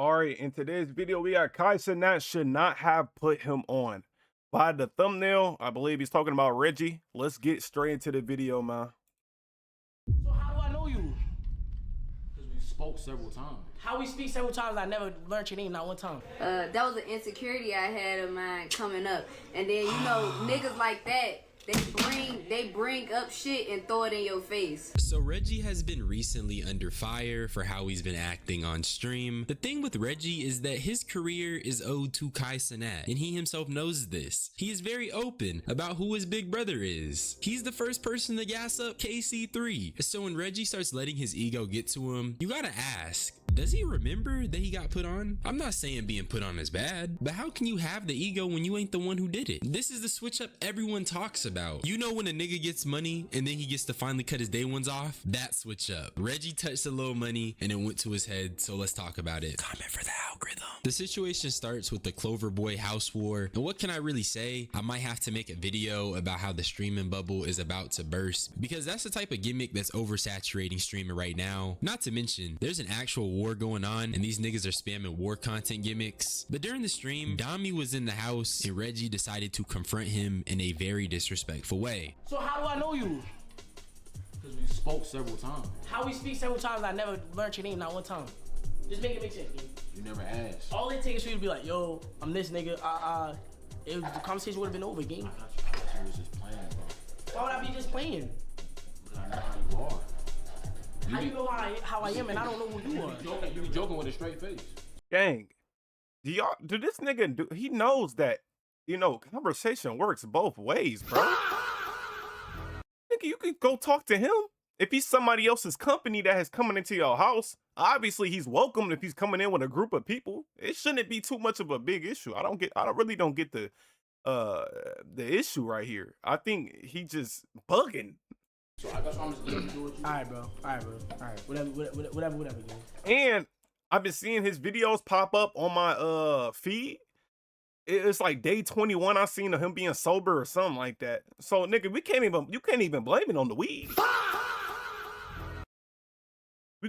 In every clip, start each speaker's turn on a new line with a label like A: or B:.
A: All right, in today's video, we got Cenat should not have put him on. By the thumbnail, I believe he's talking about Reggie. Let's get straight into the video, man.
B: So how do I know you?
C: Because we spoke several times.
B: How we speak several times, I never learned your name, not one time.
D: That was an insecurity I had of mine coming up. And then, you know, niggas like that, they bring up shit and throw it in your face.
E: So Reggie has been recently under fire for how he's been acting on stream. The thing with Reggie is that his career is owed to Cenat, and he himself knows this. He is very open about who his big brother is. He's the first person to gas up KC3. So when Reggie starts letting his ego get to him, you gotta ask, does he remember that he got put on? I'm not saying being put on is bad, but how can you have the ego when you ain't the one who did it? This is the switch up everyone talks about. You know when a nigga gets money and then he gets to finally cut his day ones off? That switch up. Reggie touched a little money and it went to his head, so let's talk about it. Comment for the algorithm. The situation starts with the Clover Boy house war, and what can I really say? I might have to make a video about how the streaming bubble is about to burst, because that's the type of gimmick that's oversaturating streaming right now. Not to mention, there's an actual war going on and these niggas are spamming war content gimmicks. But during the stream, Dami was in the house and Reggie decided to confront him in a very disrespectful way.
B: So how do I know you?
C: Because we spoke several times.
B: How we speak several times, I never learned your name, not one time. Just make it make sense, dude.
C: You never asked.
B: All it takes is for you to be like, yo, I'm this nigga, the conversation would have been over, game.
C: I thought you was just playing, bro.
B: Why would I be just playing?
C: Because I know how you are.
B: How you know how I am and I don't know who you are?
C: You be joking with a straight face.
A: Gang, do this nigga he knows that, you know, conversation works both ways, bro. Nigga, you can go talk to him. If he's somebody else's company that has coming into your house, obviously he's welcome if he's coming in with a group of people. It shouldn't be too much of a big issue. I really don't get the issue right here. I think he just bugging.
C: So I guess I'm just letting you do what you do.
B: Alright, bro. Alright. Whatever, dude.
A: And I've been seeing his videos pop up on my feed. It's like day 21. I seen him being sober or something like that. So nigga, you can't even blame it on the weed.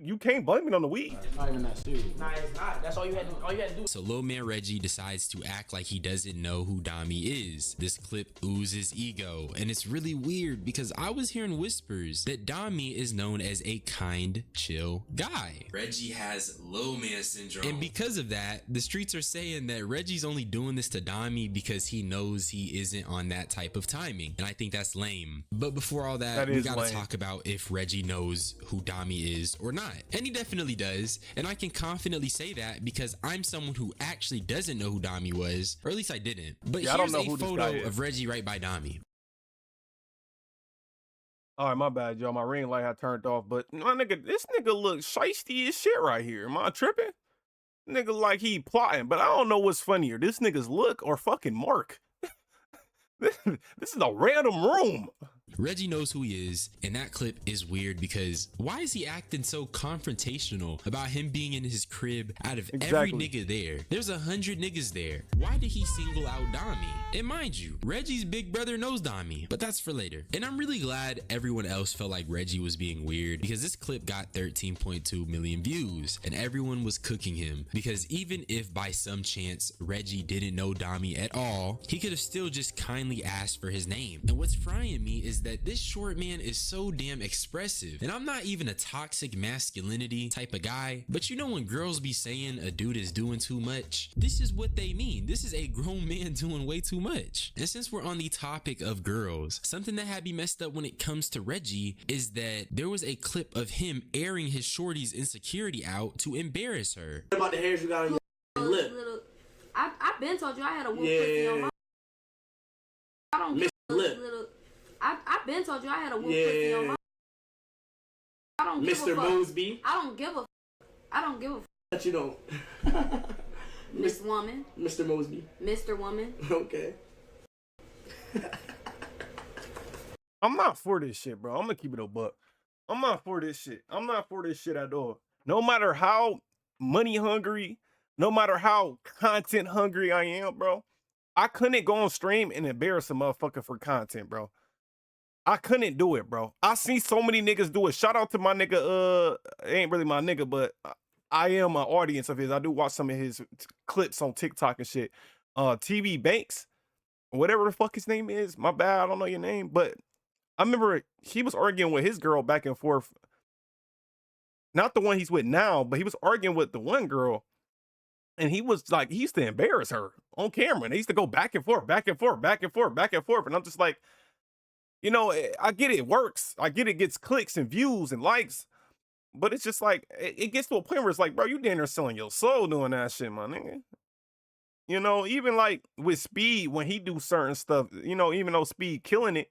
A: You can't blame it on the weed.
C: It's not even that serious.
B: Nah, it's not. That's all you had to do.
E: So Lil Man Reggie decides to act like he doesn't know who Dami is. This clip oozes ego, and it's really weird because I was hearing whispers that Dami is known as a kind, chill guy. Reggie has Lil Man syndrome, and because of that, the streets are saying that Reggie's only doing this to Dami because he knows he isn't on that type of timing, and I think that's lame. But before all that we gotta talk about if Reggie knows who Dami is or not. And he definitely does, and I can confidently say that because I'm someone who actually doesn't know who Dami was, or at least I didn't. But yeah, here's a photo of Reggie right by Dami.
A: All right, my bad, y'all. My ring light had turned off, but my nigga, this nigga looks shiesty as shit right here. Am I tripping? Nigga like he plotting, but I don't know what's funnier, this nigga's look or fucking Mark. This is a random room.
E: Reggie knows who he is, and that clip is weird because why is he acting so confrontational about him being in his crib out of every nigga there? There's 100 niggas there. Why did he single out Dami? And mind you, Reggie's big brother knows Dami, but that's for later. And I'm really glad everyone else felt like Reggie was being weird because this clip got 13.2 million views and everyone was cooking him because even if by some chance Reggie didn't know Dami at all, he could have still just kindly asked for his name. And what's frying me is that this short man is so damn expressive, and I'm not even a toxic masculinity type of guy, but you know when girls be saying a dude is doing too much, this is what they mean. This is a grown man doing way too much. And since we're on the topic of girls, something that had me messed up when it comes to Reggie is that there was a clip of him airing his shorty's insecurity out to embarrass her.
B: What about the hairs you got on your lip?
D: I've been told you I had a wolf pussy on my. I don't give a lip. I've been told you I had a wolf pussy on my. I don't give
B: Mr.
D: a fuck.
B: Mosby.
D: I don't give a fuck.
B: But you don't.
D: Miss Woman.
B: Mr. Mosby.
D: Mr. Woman.
B: Okay.
A: I'm not for this shit, bro. I'm gonna keep it a buck. I'm not for this shit. I'm not for this shit at all. No matter how money hungry, no matter how content hungry I am, bro, I couldn't go on stream and embarrass a motherfucker for content, bro. I couldn't do it, bro. I seen so many niggas do it. Shout out to my nigga, ain't really my nigga, but I am an audience of his. I do watch some of his clips on TikTok and shit. TV Banks, whatever the fuck his name is. My bad, I don't know your name, but I remember he was arguing with his girl back and forth. Not the one he's with now, but he was arguing with the one girl. And he was like, he used to embarrass her on camera. And they used to go back and forth, back and forth, back and forth, back and forth. And I'm just like, you know, I get it works. I get it gets clicks and views and likes. But it's just like, it gets to a point where it's like, bro, you damn near selling your soul doing that shit, my nigga. You know, even like with Speed, when he do certain stuff, you know, even though Speed killing it,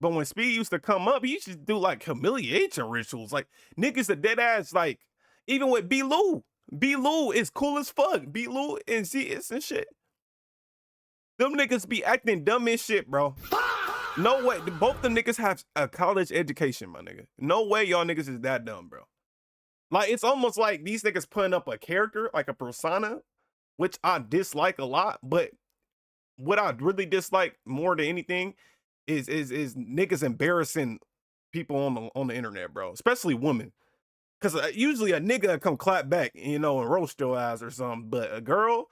A: but when Speed used to come up, he used to do like humiliation rituals. Like niggas are dead ass, like, even with B. Lou. B. Lou is cool as fuck. B. Lou and CS and shit. Them niggas be acting dumb as shit, bro. No way. Both them niggas have a college education, my nigga. No way y'all niggas is that dumb, bro. Like, it's almost like these niggas putting up a character, like a persona, which I dislike a lot. But what I really dislike more than anything is niggas embarrassing people on the internet, bro. Especially women. Because usually a nigga come clap back, you know, and roast your ass or something. But a girl.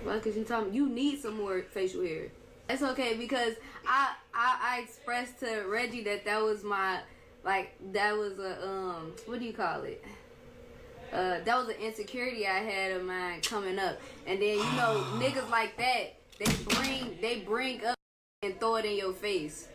D: Well, because you need some more facial hair. It's okay, because I expressed to Reggie that was my, like, that was a, what do you call it? That was an insecurity I had of mine coming up. And then, you know, niggas like that, they bring up and throw it in your face.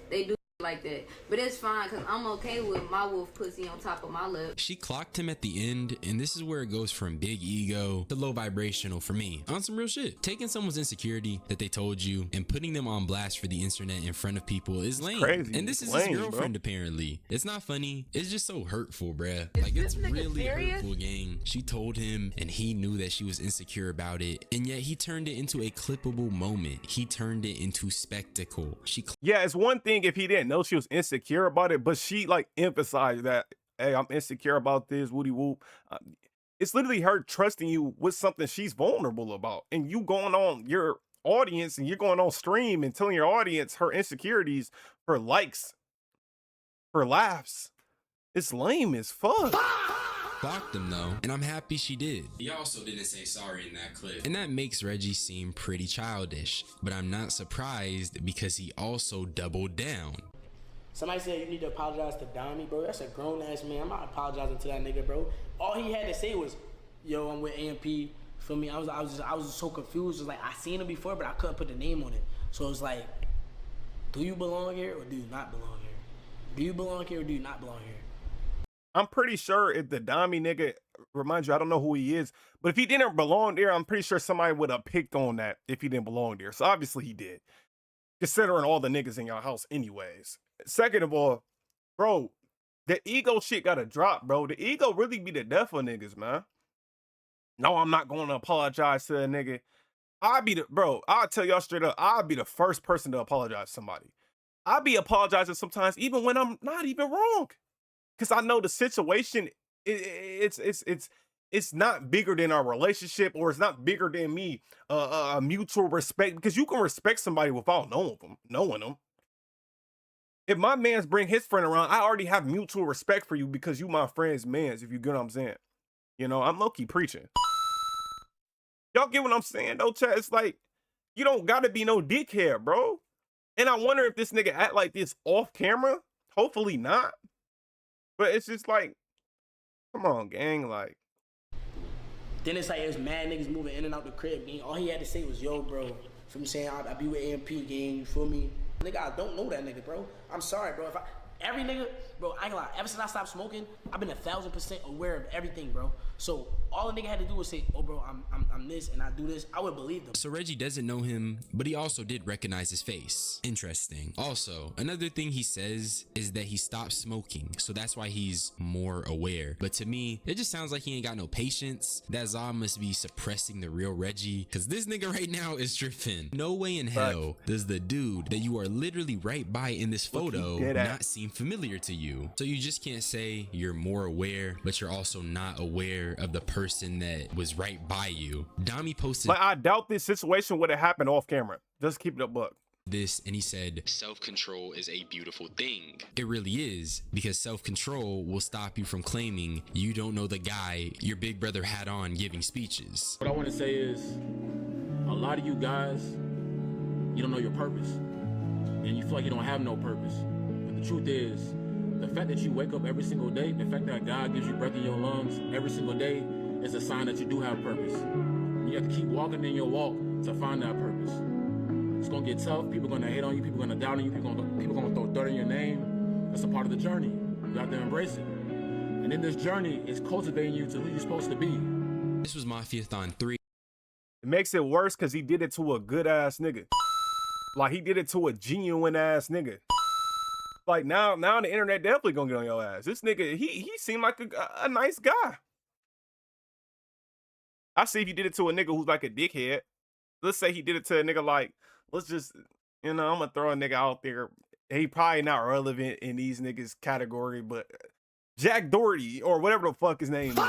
D: They do like that, but it's fine because I'm okay with my wolf pussy on top of my lip.
E: She clocked him at the end, and this is where it goes from big ego to low vibrational for me. On some real shit, taking someone's insecurity that they told you and putting them on blast for the internet in front of people is lame.
A: Crazy.
E: And this is
A: lame,
E: his girlfriend,
A: bro.
E: Apparently. It's not funny. It's just so hurtful, bruh. Like, it's really hurtful, gang. She told him, and he knew that she was insecure about it, and yet he turned it into a clippable moment. He turned it into spectacle.
A: Yeah, it's one thing if he didn't know she was insecure about it, but she like emphasized that, hey, I'm insecure about this, woody whoop. It's literally her trusting you with something she's vulnerable about, and you going on your audience and you're going on stream and telling your audience her insecurities for likes, for laughs. It's lame as fuck.
E: Blocked him though, and I'm happy she did. He also didn't say sorry in that clip, and that makes Reggie seem pretty childish, but I'm not surprised because he also doubled down.
B: Somebody said you need to apologize to Donnie, bro. That's a grown ass man. I'm not apologizing to that nigga, bro. All he had to say was, "Yo, I'm with AMP." For me, I was just so confused. It was like I seen him before, but I couldn't put the name on it. So it was like, do you belong here or do you not belong here? Do you belong here or do you not belong here?
A: I'm pretty sure if the Dami nigga, remind you, I don't know who he is, but if he didn't belong there, I'm pretty sure somebody would have picked on that if he didn't belong there. So obviously he did, considering all the niggas in your house anyways. Second of all, bro, the ego shit gotta drop, bro. The ego really be the death of niggas, man. No, I'm not going to apologize to a nigga. I'll tell y'all straight up, I'll be the first person to apologize to somebody. I'll be apologizing sometimes even when I'm not even wrong. Because I know the situation, it's not bigger than our relationship, or it's not bigger than me, a mutual respect, because you can respect somebody without knowing them. If my mans bring his friend around, I already have mutual respect for you because you my friend's mans, if you get what I'm saying. You know, I'm low-key preaching. Y'all get what I'm saying, though, chat? It's like, you don't gotta be no dickhead, bro. And I wonder if this nigga act like this off camera. Hopefully not. But it's just like, come on, gang, like.
B: Then it's like there's mad niggas moving in and out the crib, gang. All he had to say was, yo, bro. From saying I be with AMP, gang, you feel me? Nigga, I don't know that nigga, bro. I'm sorry, bro. Every nigga, bro, I ain't gonna lie. Ever since I stopped smoking, I've been 1,000% aware of everything, bro. So all the nigga had to do was say, "Oh, bro, I'm this and I do this." I would believe them.
E: So Reggie doesn't know him, but he also did recognize his face. Interesting. Also, another thing he says is that he stopped smoking, so that's why he's more aware. But to me, it just sounds like he ain't got no patience. That Zah must be suppressing the real Reggie, because this nigga right now is tripping. No way in hell does the dude that you are literally right by in this photo not seem familiar to you. So you just can't say you're more aware, but you're also not aware of the person that was right by you. Dami posted,
A: like, I doubt this situation would have happened off camera. Just keep it a buck.
E: this and he said, self-control is a beautiful thing. It really is, because self-control will stop you from claiming you don't know the guy your big brother had on giving speeches.
C: What I want to say is, a lot of you guys, you don't know your purpose. And you feel like you don't have no purpose. But the truth is, the fact that you wake up every single day, the fact that God gives you breath in your lungs every single day is a sign that you do have purpose. You have to keep walking in your walk to find that purpose. It's gonna get tough. People are gonna hate on you. People are gonna doubt on you. People are gonna throw dirt in your name. That's a part of the journey. You have to embrace it. And in this journey, it's cultivating you to who you're supposed to be.
E: This was Mafiathon 3.
A: It makes it worse because he did it to a good ass nigga. Like he did it to a genuine ass nigga. Like now the internet definitely gonna get on your ass. This nigga, he seemed like a nice guy. I see if you did it to a nigga who's like a dickhead. Let's say he did it to a nigga like, let's just, I'm gonna throw a nigga out there. He probably not relevant in these niggas category, but Jack Doherty or whatever the fuck his name is.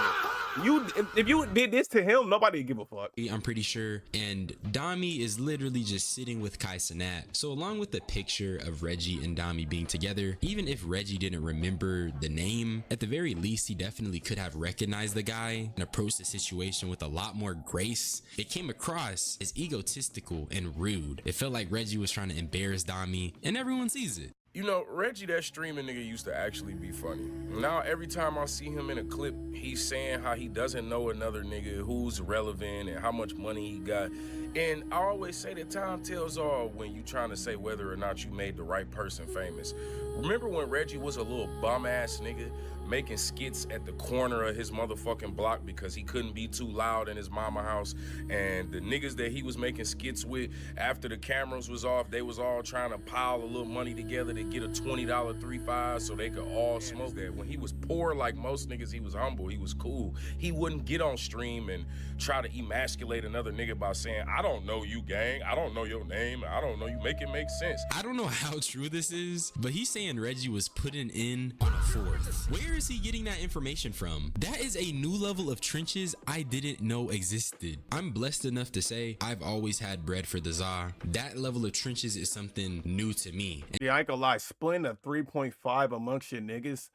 A: If you did this to him, nobody would give a fuck.
E: I'm pretty sure. And Dami is literally just sitting with Cenat. So along with the picture of Reggie and Dami being together, even if Reggie didn't remember the name, at the very least, he definitely could have recognized the guy and approached the situation with a lot more grace. It came across as egotistical and rude. It felt like Reggie was trying to embarrass Dami, and everyone sees it.
F: You know, Reggie, that streaming nigga, used to actually be funny. Now, every time I see him in a clip, he's saying how he doesn't know another nigga who's relevant and how much money he got. And I always say that time tells all when you trying to say whether or not you made the right person famous. Remember when Reggie was a little bum-ass nigga making skits at the corner of his motherfucking block because he couldn't be too loud in his mama house, and the niggas that he was making skits with after the cameras was off, they was all trying to pile a little money together to get a $20 3-5 so they could all smoke that. When he was poor, like most niggas, he was humble, he was cool. He wouldn't get on stream and try to emasculate another nigga by saying, I don't know you, gang, I don't know your name, I don't know you, make it make sense.
E: I don't know how true this is, but he's saying Reggie was putting in on a fourth. Where is he getting that information from? That is a new level of trenches I didn't know existed. I'm blessed enough to say I've always had bread for the czar. That level of trenches is something new to me.
A: Yeah, I ain't gonna lie, splitting a 3.5 amongst your niggas,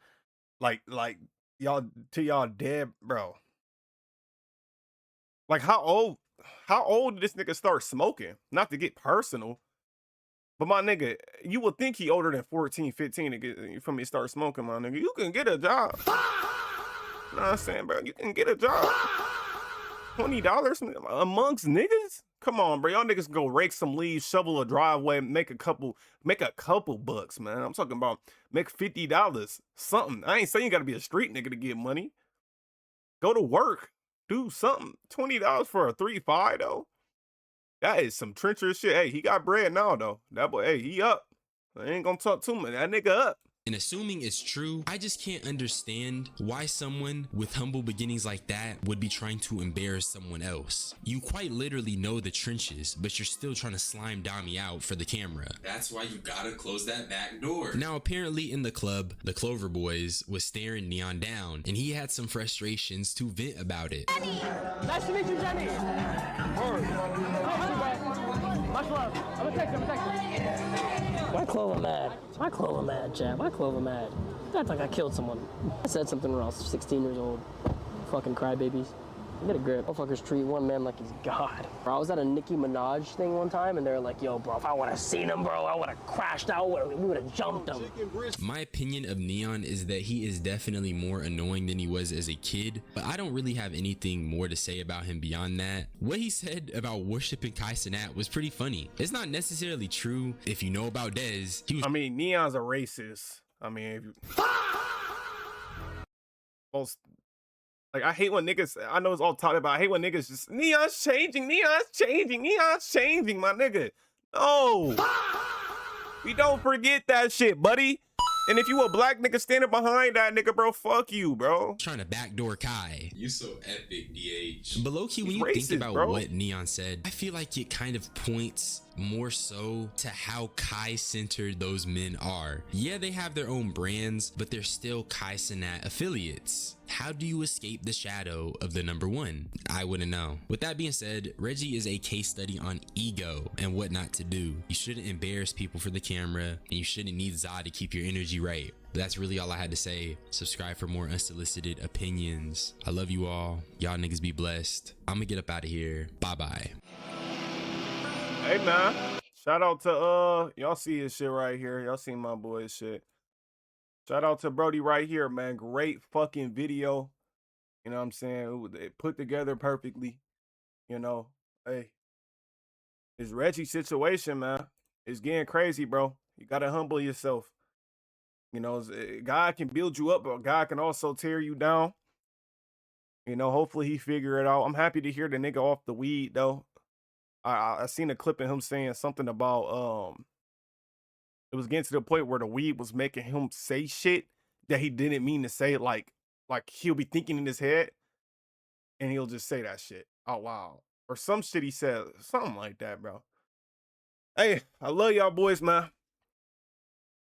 A: like y'all till y'all dead, bro. Like how old did this nigga start smoking? Not to get personal, but my nigga, you would think he older than 14, 15 to get from me start smoking, my nigga. You can get a job. You know what I'm saying, bro? You can get a job. $20 amongst niggas? Come on, bro. Y'all niggas go rake some leaves, shovel a driveway, make a couple bucks, man. I'm talking about make $50, something. I ain't saying you gotta be a street nigga to get money. Go to work, do something. $20 for a 3-5 though. That is some trencherous shit. Hey, he got bread now though. That boy, hey, he up. I ain't gonna talk too much. That nigga up.
E: And assuming it's true, I just can't understand why someone with humble beginnings like that would be trying to embarrass someone else. You quite literally know the trenches, but you're still trying to slime Dami out for the camera. That's why you gotta close that back door. Now, apparently in the club, the Clover Boys was staring Neon down, and he had some frustrations to vent about it.
G: Nice to meet you, Jenny. Much love. I'm gonna text him. Why Clover mad? Why Clover mad, Chad? Why Clover mad? You act like I killed someone. I said something when I was 16 years old. Fucking crybabies. Get a grip. Motherfuckers treat one man like he's God. Bro, I was at a Nicki Minaj thing one time, and they were like, yo, bro, if I would have seen him, bro, I would have crashed out. We would have jumped him.
E: My opinion of Neon is that he is definitely more annoying than he was as a kid, but I don't really have anything more to say about him beyond that. What he said about worshiping Cenat was pretty funny. It's not necessarily true. If you know about Dez, he was—
A: I mean, Neon's a racist. I mean, if you most, like, I hate when niggas, I know it's all talking about, I hate when niggas just, Neon's changing, my nigga. No. We don't forget that shit, buddy. And if you a black nigga standing behind that nigga, bro, fuck you, bro.
E: trying to backdoor Kai. You so epic, DH. But low-key, when
A: He's
E: you
A: racist,
E: think about
A: bro.
E: what Neon said, I feel like it kind of points more so to how Kai-centered those men are. Yeah, they have their own brands, but they're still Kai Cenat affiliates. How do you escape the shadow of the number one? I wouldn't know. With that being said, Reggie is a case study on ego and what not to do. You shouldn't embarrass people for the camera, and you shouldn't need Zod to keep your energy right. But that's really all I had to say. Subscribe for more unsolicited opinions. I love you all. Y'all niggas be blessed. I'm gonna get up out of here. Bye-bye.
A: Hey man, shout out to y'all see his shit right here. Y'all seen my boy's shit. Shout out to Brody right here, man. Great fucking video. You know what I'm saying? It put together perfectly. You know, hey, this Reggie situation, man, is getting crazy, bro. You gotta humble yourself. You know, God can build you up, but God can also tear you down. You know, hopefully he figure it out. I'm happy to hear the nigga off the weed though. I seen a clip of him saying something about it was getting to the point where the weed was making him say shit that he didn't mean to say, like he'll be thinking in his head and he'll just say that shit out loud. Or some shit he said, something like that, bro. Hey, I love y'all boys, man.